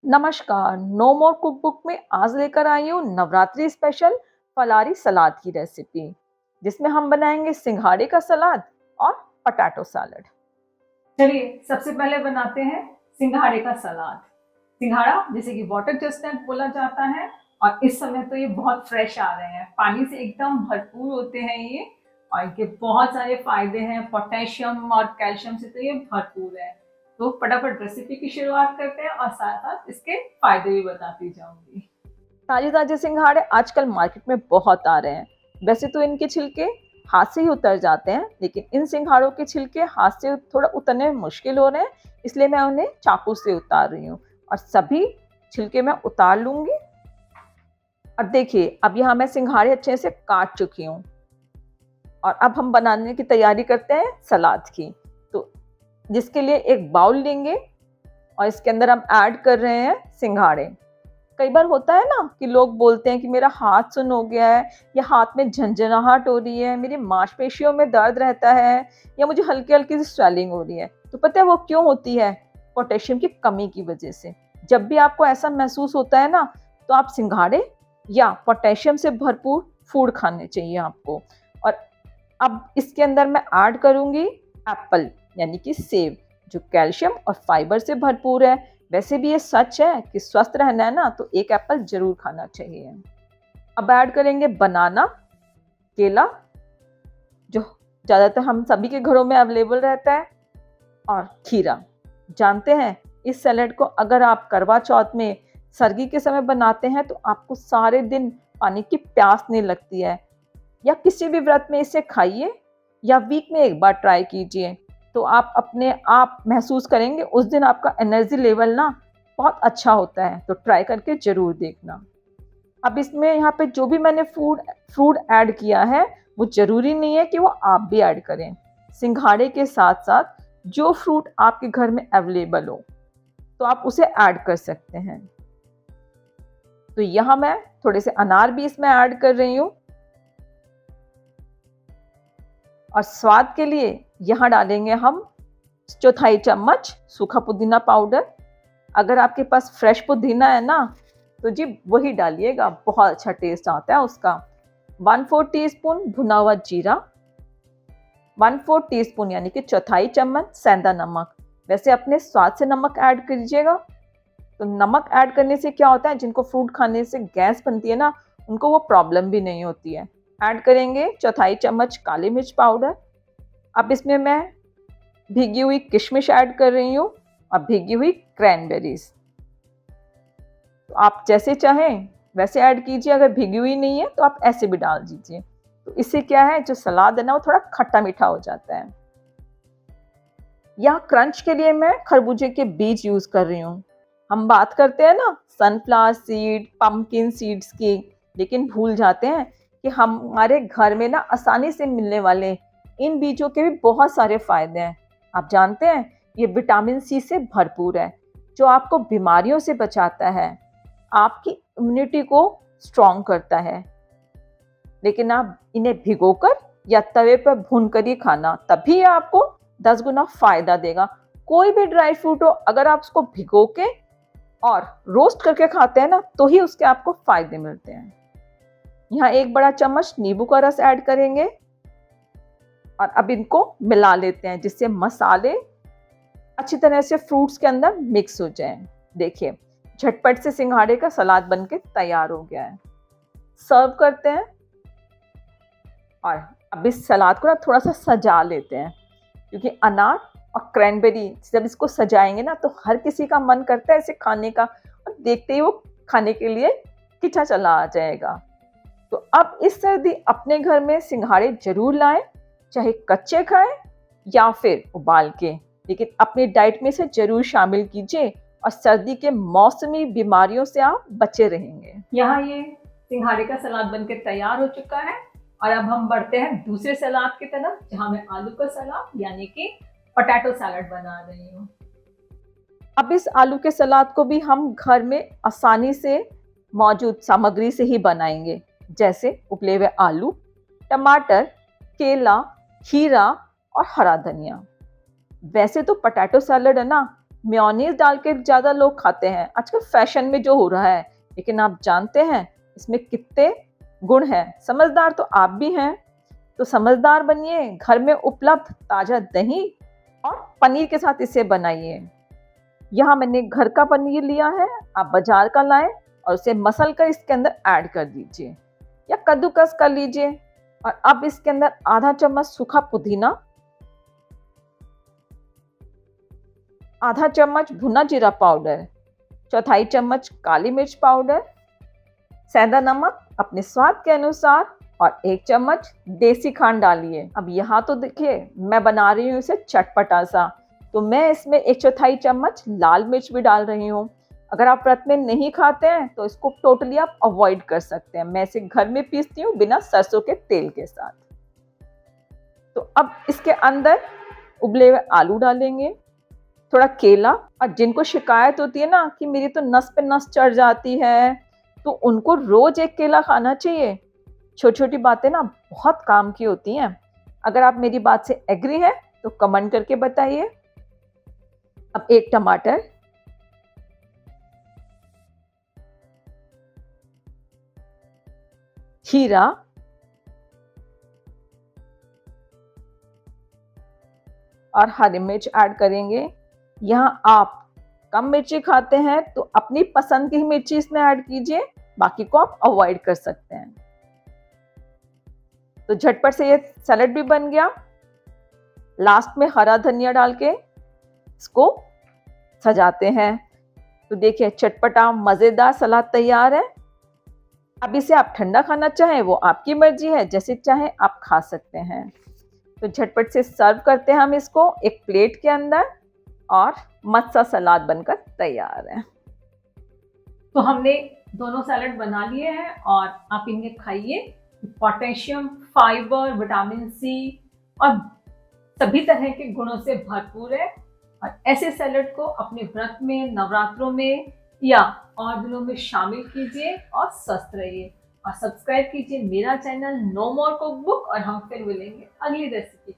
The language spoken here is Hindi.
नमस्कार, नो मोर कुकबुक में आज लेकर आई हूँ नवरात्रि स्पेशल फलारी सलाद की रेसिपी, जिसमें हम बनाएंगे सिंघाड़े का सलाद और पटाटो सैलेड। चलिए सबसे पहले बनाते हैं सिंघाड़े का सलाद। सिंघाड़ा जिसे कि वाटर चेस्टनट बोला जाता है और इस समय तो ये बहुत फ्रेश आ रहे हैं, पानी से एकदम भरपूर होते हैं ये और इनके बहुत सारे फायदे हैं। पोटेशियम और कैल्शियम से तो ये भरपूर है। तो फटाफट रेसिपी की शुरुआत करते हैं और साथ साथ इसके फायदे भी बताती जाऊंगी। ताजे ताजे सिंघाड़े आजकल मार्केट में बहुत आ रहे हैं। वैसे तो इनके छिलके हाथ से ही उतर जाते हैं, लेकिन इन सिंघाड़ों के छिलके हाथ से थोड़ा उतरने में मुश्किल हो रहे हैं, इसलिए मैं उन्हें चाकू से उतार रही हूँ और सभी छिलके मैं उतार लूंगी। अब देखिए, अब यहाँ मैं सिंघाड़े अच्छे से काट चुकी हूँ और अब हम बनाने की तैयारी करते हैं सलाद की। तो जिसके लिए एक बाउल लेंगे और इसके अंदर हम ऐड कर रहे हैं सिंघाड़े। कई बार होता है ना कि लोग बोलते हैं कि मेरा हाथ सुन्न हो गया है, या हाथ में झंझनाहट हो रही है, मेरी मांसपेशियों में दर्द रहता है, या मुझे हल्की हल्की सी स्वेलिंग हो रही है। तो पता है वो क्यों होती है? पोटेशियम की कमी की वजह से। जब भी आपको ऐसा महसूस होता है ना, तो आप सिंघाड़े या पोटेशियम से भरपूर फूड खाने चाहिए आपको। और अब इसके अंदर मैं ऐड करूंगी एप्पल, यानी कि सेब, जो कैल्शियम और फाइबर से भरपूर है। वैसे भी ये सच है कि स्वस्थ रहना है ना, तो एक एप्पल जरूर खाना चाहिए। अब ऐड करेंगे बनाना, केला, जो ज़्यादातर हम सभी के घरों में अवेलेबल रहता है, और खीरा। जानते हैं, इस सैलेड को अगर आप करवा चौथ में सर्दी के समय बनाते हैं तो आपको सारे दिन पानी की प्यास नहीं लगती है। या किसी भी व्रत में इसे खाइए या वीक में एक बार ट्राई कीजिए, तो आप अपने आप महसूस करेंगे उस दिन आपका एनर्जी लेवल ना बहुत अच्छा होता है। तो ट्राई करके ज़रूर देखना। अब इसमें यहाँ पे जो भी मैंने फ्रूट ऐड किया है, वो ज़रूरी नहीं है कि वो आप भी ऐड करें। सिंघाड़े के साथ साथ जो फ्रूट आपके घर में अवेलेबल हो, तो आप उसे ऐड कर सकते हैं। तो यहाँ मैं थोड़े से अनार भी इसमें ऐड कर रही हूँ और स्वाद के लिए यहाँ डालेंगे हम चौथाई चम्मच सूखा पुदीना पाउडर। अगर आपके पास फ्रेश पुदीना है ना, तो जी वही डालिएगा, बहुत अच्छा टेस्ट आता है उसका। 1/4 टीस्पून भुना हुआ जीरा, 1/4 टीस्पून यानी कि चौथाई चम्मच सेंधा नमक। वैसे अपने स्वाद से नमक ऐड कीजिएगा। तो नमक ऐड करने से क्या होता है, जिनको फ्रूट खाने से गैस बनती है ना, उनको वो प्रॉब्लम भी नहीं होती है। ऐड करेंगे चौथाई चम्मच काली मिर्च पाउडर। अब इसमें मैं भीगी हुई किशमिश ऐड कर रही हूँ और भीगी हुई क्रैनबेरीज। तो आप जैसे चाहें वैसे ऐड कीजिए, अगर भीगी हुई नहीं है तो आप ऐसे भी डाल दीजिए। तो इससे क्या है, जो सलाद है ना, वो थोड़ा खट्टा मीठा हो जाता है। यहाँ क्रंच के लिए मैं खरबूजे के बीज यूज कर रही हूँ। हम बात करते हैं ना सनफ्लावर सीड, पंपकिन सीड्स की, लेकिन भूल जाते हैं कि हमारे घर में ना आसानी से मिलने वाले इन बीजों के भी बहुत सारे फायदे हैं। आप जानते हैं, ये विटामिन सी से भरपूर है, जो आपको बीमारियों से बचाता है, आपकी इम्यूनिटी को स्ट्रॉन्ग करता है। लेकिन आप इन्हें भिगोकर या तवे पर भूनकर ही खाना, तभी ये आपको 10 गुना फायदा देगा। कोई भी ड्राई फ्रूट हो, अगर आप उसको भिगो के और रोस्ट करके खाते हैं ना, तो ही उसके आपको फायदे मिलते हैं। यहाँ 1 बड़ा चम्मच नींबू का रस ऐड करेंगे और अब इनको मिला लेते हैं, जिससे मसाले अच्छी तरह से फ्रूट्स के अंदर मिक्स हो जाएं। देखिए, झटपट से सिंघाड़े का सलाद बनके तैयार हो गया है। सर्व करते हैं और अब इस सलाद को ना थोड़ा सा सजा लेते हैं, क्योंकि अनार और क्रैनबेरी जब इसको सजाएंगे ना, तो हर किसी का मन करता है इसे खाने का, और देखते ही वो खाने के लिए खिंचा चला आ जाएगा। तो अब इस सर्दी अपने घर में सिंघाड़े जरूर लाएं, चाहे कच्चे खाएं या फिर उबाल के, लेकिन अपनी डाइट में इसे जरूर शामिल कीजिए और सर्दी के मौसमी बीमारियों से आप बचे रहेंगे। यहाँ ये सिंघाड़े का सलाद बनके तैयार हो चुका है और अब हम बढ़ते हैं दूसरे सलाद की तरफ, जहाँ मैं आलू का सलाद यानी कि पोटैटो सैलेड बना रही हूँ। अब इस आलू के सलाद को भी हम घर में आसानी से मौजूद सामग्री से ही बनाएंगे, जैसे उबले हुए आलू, टमाटर, केला, खीरा और हरा धनिया। वैसे तो पोटैटो सैलेड है ना, मेयोनीज डाल के ज़्यादा लोग खाते हैं, आजकल फैशन में जो हो रहा है। लेकिन आप जानते हैं इसमें कितने गुण हैं? समझदार तो आप भी हैं, तो समझदार बनिए, घर में उपलब्ध ताज़ा दही और पनीर के साथ इसे बनाइए। यहाँ मैंने घर का पनीर लिया है, आप बाज़ार का लाएँ और उसे मसल कर इसके अंदर ऐड कर दीजिए या कद्दूकस कर लीजिए। और अब इसके अंदर आधा चम्मच सूखा पुदीना, आधा चम्मच भुना जीरा पाउडर, चौथाई चम्मच काली मिर्च पाउडर, सेंधा नमक अपने स्वाद के अनुसार और 1 चम्मच देसी खांड डालिए। अब यहाँ तो देखिए मैं बना रही हूँ इसे चटपटा सा, तो मैं इसमें 1/4 चम्मच लाल मिर्च भी डाल रही हूँ। अगर आप व्रत में नहीं खाते हैं तो इसको टोटली आप अवॉइड कर सकते हैं। मैं इसे घर में पीसती हूँ बिना सरसों के तेल के साथ। तो अब इसके अंदर उबले हुए आलू डालेंगे, थोड़ा केला। और जिनको शिकायत होती है ना कि मेरी तो नस पे नस चढ़ जाती है, तो उनको रोज एक केला खाना चाहिए। छोटी-छोटी बातें ना बहुत काम की होती हैं। अगर आप मेरी बात से एग्री हैं तो कमेंट करके बताइए। अब 1 टमाटर, खीरा और हरी मिर्च ऐड करेंगे। यहाँ आप कम मिर्ची खाते हैं तो अपनी पसंद की ही मिर्ची इसमें ऐड कीजिए, बाकी को आप अवॉइड कर सकते हैं। तो झटपट से ये सैलेड भी बन गया। लास्ट में हरा धनिया डाल के इसको सजाते हैं। तो देखिए चटपटा मज़ेदार सलाद तैयार है। अब इसे आप ठंडा खाना चाहें वो आपकी मर्जी है, जैसे चाहें आप खा सकते हैं। तो झटपट से सर्व करते हैं हम इसको एक प्लेट के अंदर और मस्त सा सलाद बनकर तैयार है। तो हमने दोनों सैलेड बना लिए हैं और आप इन्हें खाइए। पोटेशियम, फाइबर, विटामिन सी और सभी तरह के गुणों से भरपूर है। और ऐसे सैलेड को अपने व्रत में, नवरात्रों में या और दिनों में शामिल कीजिए और स्वस्थ रहिए। और सब्सक्राइब कीजिए मेरा चैनल नो मोर कुक बुक। और हम फिर मिलेंगे अगली रेसिपी।